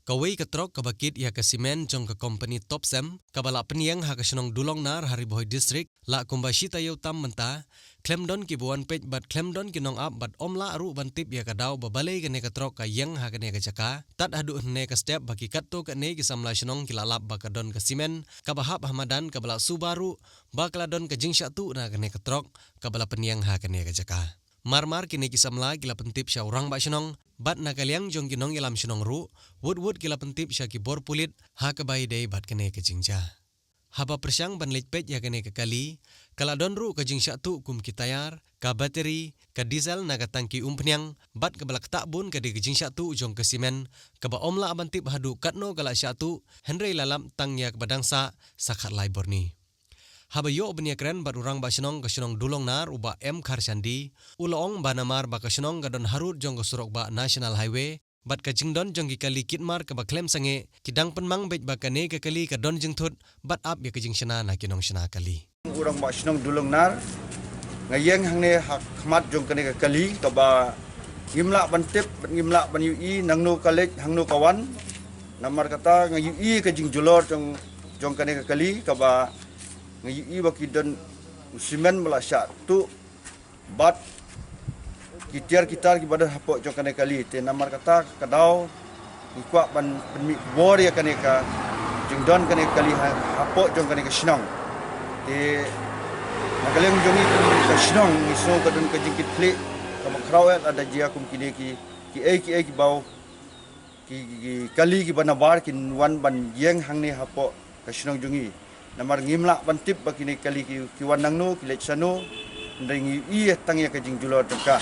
Kawai ketrok kabakit ia ke simen jong ke company Topsem kabala peniang ha kesenong dulong nar hari boy district la kumbashi tayo tam menta klemdon ki buan pej bat klemdon ki nong up bat omla aru bantip ia kadau babalai kene ketrok ka yang ha kene ke jaka tat hadu ne ke step baki katto ke ne ki samla senong ki lalap bakadon ke simen kabahap hamadan kabala subaru bakladon ke jingsya tu na kene ketrok kabala peniang ha kene ke jaka Mar-mar kini kisah melai gila pentip sya orang bak senong, bat nakaliang jong kinong ilam senong ru, wood gila pentip sya kibor pulit, ha kebai day bat kene ke jingja. Haba persyang ban litpet ya kene ke kali, kaladon ru ke jingsya tu kum kitayar, ka bateri, ka diesel naga tangki umpnyang, bat kebalak tak bun ke di ke jingsya tu jong ke simen, keba omla abantip hadu katno galak sya tu, henry lalam tang ya kebadangsa, sakat lai borni. Haba yo benia keren bat urang ba senong ke senong dulong nar uba M Kharsandi ulong banamar ba ke senong gadon harut jong ke surok ba national highway bat ke jingdon jong ki kali kitmar ke ba klem sange kidang penmang bet ba kane ke kali ke don jingthut bat up ya ke jingsena na kinong sena kali urang ba senong dulong nar ngayeng hangne hak khmat jong kane ke kali ke ba ngimla bantip ngimla ban UI nangno college hangno kawan namar kata ngayi ke jingjulor jong kane ke kali ke ba ngayi baki dan simen melasyak tu bat kitar kipada hapok jong kane kali te namar kata kadau ikwa ban penmi bor ya kane ka jingdon kane kali hapok jong kane ke senong te nagaleng jongi ke senong iso kadon ke jingkit klik kama krawet ada jia kum kini ki bau ki kali ki banabar kin wan ban yeng hangne hapok ke senong jongi namar ngimla bantip bakini kali ki wanang no ki lechano ndeng i tangya ka jingjulor teka